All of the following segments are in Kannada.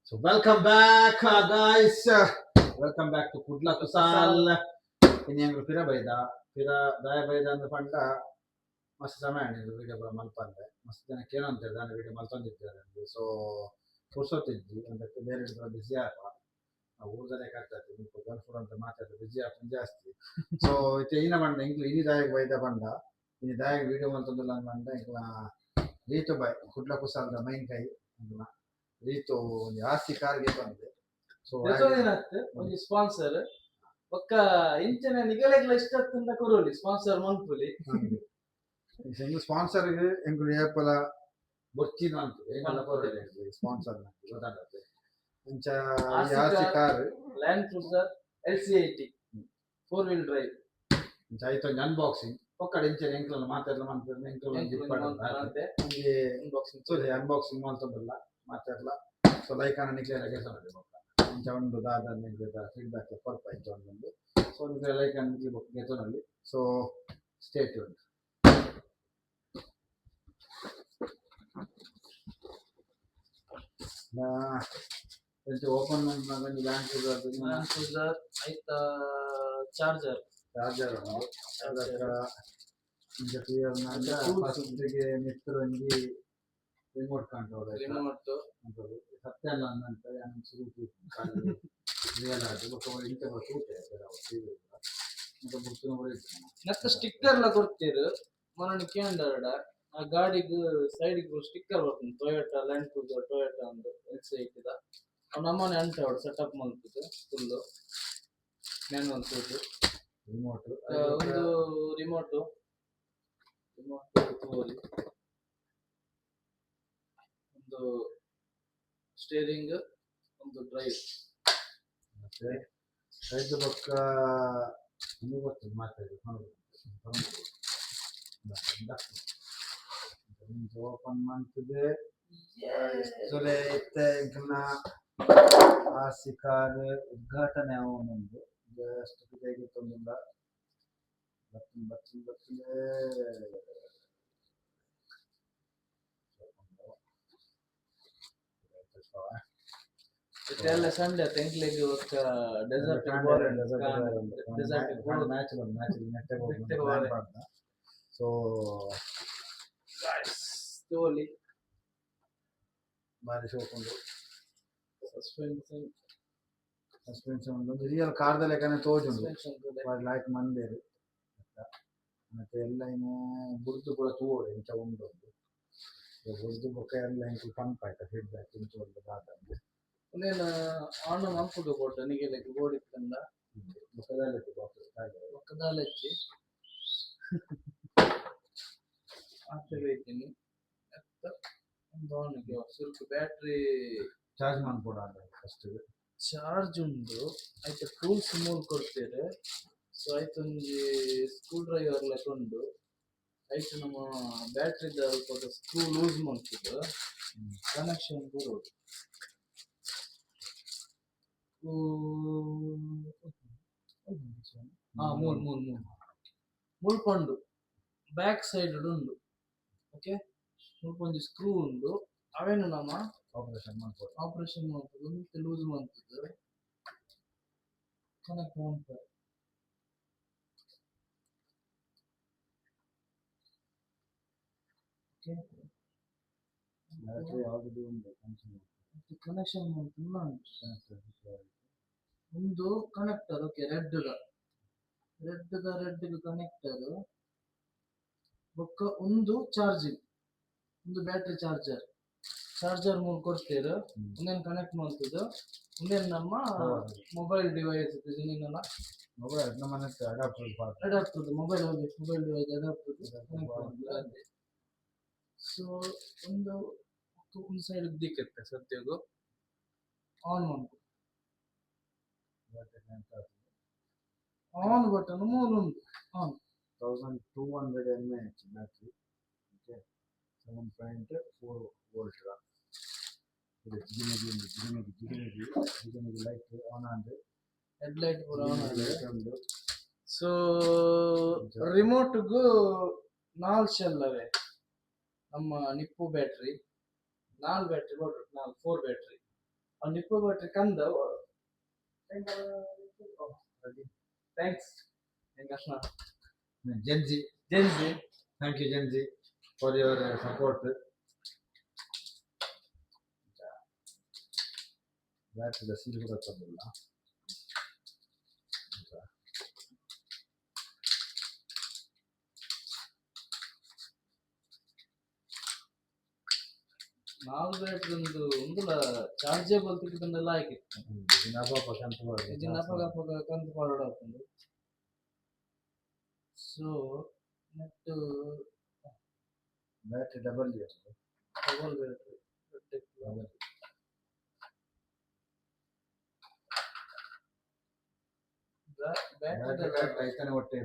So welcome back, guys. Welcome back to Kudla Kusal. Ini yang pira baida, pira daya baida and panda. Mas sama ni video ba malpanda. Mas jana kenan ante dana video malpanda. So kurso tijji and the ಬೇರೆ busy ಆಗ ಊರ್ದನೆ ಕಟ್ತದೆ ನಿಂತು ಗಲ್ಫುರ್ ಅಂತ ಮಾತಾಡೋದು ಬಿಜಿ ಆಗ್ತದೆ ಜಾಸ್ತಿ. ಸೊ ಇತ್ತೆ ಇನ್ನ ಬಂದ ಇಂಗ್ಲಿ ಇನಿ ದಾಯಕ ಬೈದ ಬಂದ ಇನಿ ದಾಯಕ ವಿಡಿಯೋ ಮಾಡ್ತಂದಿಲ್ಲ ಬಂದ ಇಂಗ್ಲ ರೀತು ಬೈ ಕುಡ್ಲ ಕುಸಾಲ್ದ ಮೈನ್ ಕೈ ಇಂಗ್ಲ ರೀತು ಒಂದು ಆಸ್ತಿ ಕಾರ್ಗೆ ಬಂದೆ. ಸೊ ಏನಾಗ್ತದೆ ಒಂದು ಸ್ಪಾನ್ಸರ್ ಒಕ್ಕ ಇಂಚಿನ ನಿಗಲೆಗ್ಲ ಇಷ್ಟದಿಂದ ಕೊರೋಲಿ ಸ್ಪಾನ್ಸರ್ ಮನ್ಪುಲಿ ಎಂಗ್ ಸ್ಪಾನ್ಸರ್ ಎಂಗ್ ಏಪಲ ಬೊಚ್ಚಿನ ಅಂತ ಎಂಗಲ್ಲ ಕೊರೋಲಿ ಸ್ಪಾನ್ಸರ್ ಗೊತ್ತಾಗುತ್ತೆ ಇಂಚ ಆಸ್ತಿ car land cruiser LC80 4-wheel drive ಇಂಚ ಆಯ್ತು ಅನ್ಬಾಕ್ಸಿಂಗ್ ಒಕ್ಕಡೆ ಇಂಚ ಎಂಕ್ಲಲ್ಲ ಮಾತಾಡ್ಲ ಮಾಡ್ತಾರೆ ಅನ್ಬಾಕ್ಸಿಂಗ್ ಮಾಡ್ತದಲ್ಲ ಮಾತಾಡ್ಲ. ಸೊ ಲೈಕ್ ಅನ್ನ ನಿಕ್ಲೇರ ಕೆಲಸ ಮಾಡಿ ಇಂಚ ಒಂದು ದಾದ ಫೀಡ್ಬ್ಯಾಕ್ ಕೊರ್ಪ ಇಂಚ ಒಂದು ಸೊ ನಿಕ್ಲೆ ಲೈಕ್ ಅನ್ನ ನಿಕ್ಲಿ ಬುಕ್ ಗೆತನಲ್ಲಿ. So stay tuned. ಓಪನ್ ಮಾಡಿದಾಗ ಲ್ಯಾಂಡ್ ಕ್ರೂಸರ್ ಆಯ್ತಾ ಚಾರ್ಜರ್ ಇಂಚ ಕ್ಲಿಯರ್ ಫಸ್ಟ್ಗೆ ಮಿತ್ರಂಗಿ ರಿಮೋಟ್ ಕಂಟ್ರೋಲ್ ರಿಮೋಟ್ ಅಂತದ್ದು ಸತ್ಯಲ್ಲ ಅನ್ನಂತ ಸುರುಟಿ ರಿಯಲ್ ಆಗಿ ಇಂತ ಸೂಟೆ ಮತ್ತೆ ಬುಕ್ಕಿನ ಮತ್ತೆ ಸ್ಟಿಕ್ಕರ್ ಎಲ್ಲ ಕೊಡ್ತೀರು ಮನೆ ಕೇಂದ್ರ ಆ ಗಾಡಿಗೆ ಸೈಡ್ಗೆ ಸ್ಟಿಕ್ಕರ್ ಬರ್ತದೆ ಟೊಯೋಟಾ ಲ್ಯಾಂಡ್ ಕ್ರೂಸರ್ ಟೊಯೋಟಾ ಒಂದು LC80 ನಮ್ಮನೆ ಅಂಟ ಅವಳು ಸೆಟಪ್ ಮಾಡ್ತಿದ್ದು ಫುಲ್ಲು ಮ್ಯಾನ್ಯಲ್ ಸೂಟ್ ರಿಮೋಟ್ ಒಂದು ರಿಮೋಟ್ ತೋರಿ ಒಂದು ಸ್ಟೇರಿಂಗ್ ಒಂದು ಡ್ರೈವ್ ಮತ್ತೆ ರೈತ ಪಕ್ಕ ಇನ್ನೂ ಗೊತ್ತು ಮಾತಾಡಿ ಓಪನ್ ಮಾಡ್ತಿದೆ ಜೊಲೆ ಇತ್ತೆ ಇಂಕಲ್ನ ಆರ್ಸಿ ಕಾರ್ ಉದ್ಘಾಟನೆ ಅವನೊಂದು ಜಸ್ಟ್ ಹೇಗೆ ತೊಂದಿಲ್ಲ ಬರ್ತದೆ ಇದೆಲ್ಲ ಸಂಡೆ ತೆಂಕ್ಲಿಗೆ ಒಕ್ಕ ಡೆಸರ್ಟ್ ಮ್ಯಾಚ್ ನೆಟ್ಟೆ ಹೋಗಿ. ಸೊ ತೋಲಿ ಬಾರಿ ಶೋಕೊಂಡು ಸಸ್ಪೆನ್ಷನ್ ಒಂದು ರಿಯಲ್ ಕಾರ್ದ ಲೆಕ್ಕನೆ ತೋಜುಂಡು ಲೈಕ್ ಮಂದೇರು ಮತ್ತೆ ಎಲ್ಲ ಇನ್ನು ಬುರ್ದು ಕೂಡ ತೂವೋಡು ಇಂಚ ಉಂಡು ಬುರ್ದು ಬೊಕ್ಕ ಎಲ್ಲ ಇಂಚು ಪಂಪ್ ಆಯ್ತಾ ಫೀಡ್ಬ್ಯಾಕ್ ಇಂಚು ಒಂದು ದಾದಂಗೆ ಇನ್ನೇನು ಆಣ ಮಂಪುದು ಕೊಟ್ಟ ನಿಗೆಲೆಕ್ಕೆ ಓಡಿತ್ತಂದ ಒಕ್ಕದಾಲೆಚ್ಚಿ ಆಗ್ತಿದ್ದೀನಿ ಒಂದು ಅವನಿಗೆ ಸ್ವಲ್ಪ ಬ್ಯಾಟ್ರಿ ಚಾರ್ಜ್ ಮಾಡ್ಕೊಡ ಫಸ್ಟ್ ಚಾರ್ಜ್ ಉಂಡು ಆಯ್ತು ಟೂಲ್ಸ್ ಮೂಲ್ ಕೊಡ್ತೀರಿ. ಸೊ ಆಯ್ತು ಒಂಜಿ ಸ್ಕ್ರೂ ಡ್ರೈವರ್ ಲೆಕ್ಕ ಉಂಡು ಆಯ್ತು ನಮ್ಮ ಬ್ಯಾಟ್ರಿದ ಸ್ವಲ್ಪ ಸ್ಕ್ರೂ ಲೂಸ್ ಮಾಡ್ತಿದ್ದು ಕನೆಕ್ಷನ್ ಬರೋದು ಮುಳ್ಪಂಡು ಬ್ಯಾಕ್ ಸೈಡ್ ಉಂಡು. ಓಕೆ ಮುಳ್ಪೊಂಜಿ ಸ್ಕ್ರೂ ಉಂಡು ಅವೇನು ನಮ್ಮ ಆಪರೇಷನ್ ಮಾಡ್ತದೆ ಮತ್ತೆ ಲೂಸ್ ಮಾಡ್ತದೆ ಕನೆಕ್ಟ್ ಮಾಡ್ತಾರೆ. ಕನೆಕ್ಷನ್ ಮಾಡ್ತೀನಿ ಒಂದು ಕನೆಕ್ಟರ್ ಓಕೆ ರೆಡ್ಗೆ ಕನೆಕ್ಟರ್ ಬೊಕ್ಕ ಒಂದು ಚಾರ್ಜಿಂಗ್ ಒಂದು ಬ್ಯಾಟ್ರಿ ಚಾರ್ಜರ್ ಮೂಲ ಕೊಡ್ತೀರ ಒಂದೇನು ಕನೆಕ್ಟ್ ಮಾಡ್ತದ ಒಂದೇನು ನಮ್ಮ ಮೊಬೈಲ್ ಡಿವೈಸ್ ಇದನ್ನೆಲ್ಲ ಮೊಬೈಲ್ ನಮ್ಮನೆ adapter mobile device adapter. So ಒಂದು ಸೈಡ್ ದಿಕ್ಕತ್ತೆ ಸದ್ಯಗೂ ಆನ್ ಮಾಡ್ಬೋದು ಆನ್ ಬಟನ್ ಮೂರು ಉಂಟು on 1200 mAh battery okay 7.4 volt ಜಿಗಿಮಿಗಿ ಲೈಟ್ ಆನ್ ಅಂದ್ರೆ ಹೆಡ್ ಲೈಟ್ ಪೂರ ಆನ್ ಆಗಿದೆ. ಸೊ ರಿಮೋಟ್ಗೂ 4 ಶೆಲ್ಲವೇ ನಮ್ಮ ನಿಪ್ಪು ಬ್ಯಾಟ್ರಿ 4 ಬ್ಯಾಟ್ರಿ 4 ಬ್ಯಾಟ್ರಿ ನಿಪ್ಪ ಬಟ್ರೆ ಕಂದ ಥ್ಯಾಂಕ್ಸ್ ಕೃಷ್ಣ ಜೆನ್ಜಿ ಜೆನ್ಸಿ ಥ್ಯಾಂಕ್ ಯು ಜೆನ್ಜಿ ಫಾರ್ ಯುವರ್ ಸಪೋರ್ಟ್ ಬ್ಯಾಟ್ರಿದ ಸೀಲ್ ಕೂಡ ತಂದಿಲ್ಲ ನಾಲ್ಕು ಬ್ಯಾಟ್ರಿ ಒಂದು ಚಾರ್ಜೇಬಲ್ ತಿಕ್ಕಿದಂಡೆಲ್ಲ ಹಾಕಿತ್ತು ಇದನ್ನ ಅಪಗ ಕಂತು ಫಾರ್ವರ್ಡ್ ಆಗ್ತದೆ ಸೊ ನೆಟ್ ಬ್ಯಾಟ್ರಿ ಡಬಲ್ ಬ್ಯಾಟ್ರಿ ಐತನೆ ಒಟ್ಟೆ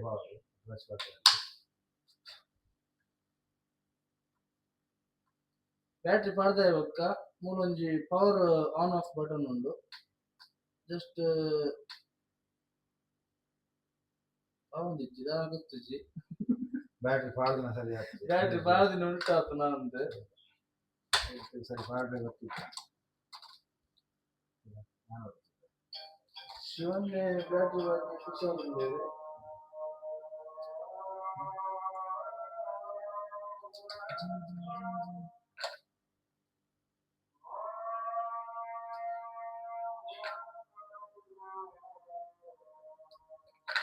ಬ್ಯಾಟ್ರಿ ಪಾಡ್ದ ಇವಾಗ ಮೂಲೊಂಜಿ ಪವರ್ ಆನ್ ಆಫ್ ಬಟನ್ ಉಂಡು ಜಸ್ಟ್ ಅವೊಂದಿಜ್ಜಿ ಗೊತ್ತಿಜ್ಜಿ ಬ್ಯಾಟ್ರಿ ಪಾಡ್ದನ ಸರಿ ಆಗ್ತದೆ ಬ್ಯಾಟ್ರಿ ಬಾಳ ದಿನ ಉಂಟಾತು ನಂದು ಸರಿ ಪಾಡ್ರೆ ಗೊತ್ತಿತ್ತು ಶಿವನ್ಗೆ ಬ್ಯಾಟ್ರಿ ಹುಷಾರಿದ್ದೇವೆ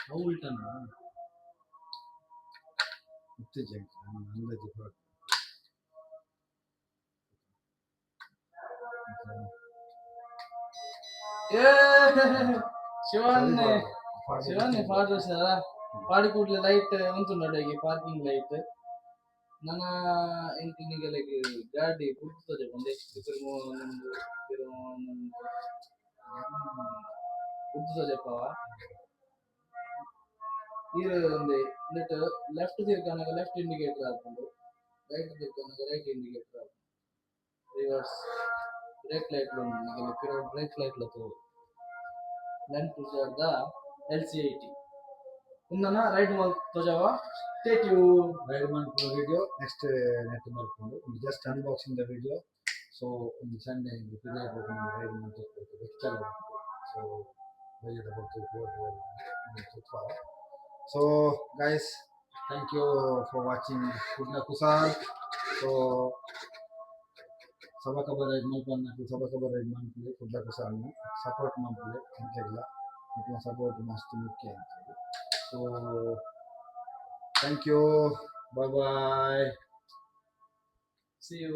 ಅವು ಉಲ್ಟನ ಇತ್ತೀಚೆಗೆ ಅಂದಾಜು ಶಿವನ್ನೇ ಶಿವನ್ನೇ ಪಾಡ್ರ ಪಾಡಿ ಕೂಡ್ಲೆ ಲೈಟ್ ಉಂಟುಂಡಗೆ ಪಾರ್ಕಿಂಗ್ ಲೈಟ್ ನನ್ನ ಇಂಟಿನಿಗೆ ಗಾಡಿ ಕುಡ್ತದೆ ಒಂದೇ ಕುಡ್ತದೆಪ್ಪವ ಇದು ಒಂದು ಲೆಫ್ಟ್ ತಿರ್ಗಾನಾಗ ಲೆಫ್ಟ್ ಇಂಡಿಕೇಟರ್ ಹಾಕೊಂಡು ರೈಟ್ ತಿರ್ಗಾನಾಗ ರೈಟ್ ಇಂಡಿಕೇಟರ್ ಹಾಕೊಂಡು reverse brake light brake light ಲತ್ತು ಲ್ಯಾಂಡ್ ಕ್ರೂಸರ್ ದ LC80 ಉಂದನ ರೈಡ್ ಮಾಲ್ ತೋಜಾವ ಟೇಕ್ ಯು ರೈಡ್ ಮಾಡ್ಕೊಂಡು ವಿಡಿಯೋ ನೆಕ್ಸ್ಟ್ ನೆಟ್ ಮಾಡ್ಕೊಂಡು ಜಸ್ಟ್ ಅನ್ಬಾಕ್ಸಿಂಗ್ ದ ವಿಡಿಯೋ ಸೊ ಒಂದು ಸಂಡೇ ರೈಡ್ ಮಾಡ್ತಿರ್ತಾರೆ ಎಕ್ಸ್ಟೆಲ್ ಸೊ ಬೈಯದ ಬರ್ತು so guys thank you for watching Kudla ಕುಸಾಲ್ ಸೊ ಸಭಾ ಖಬರ್ ರೈಡ್ ಮಾಡ್ಕೊಂಡು ಸಭಾ ಖಬರ್ ರೈಡ್ ಮಾಡ್ಕೊಳ್ಳಿ ಕುಡ್ಲ ಕುಸಾಲ್ನ ಸಪೋರ್ಟ್ ಮಾಡ್ಕೊಳ್ಳಿ ಅಂತೆಲ್ಲ ನಿಮ್ಮ ಸಪೋರ್ಟ್ ಮಸ್ತ್ ಮುಖ್ಯ ಅಂತೇಳಿ so thank you bye bye see you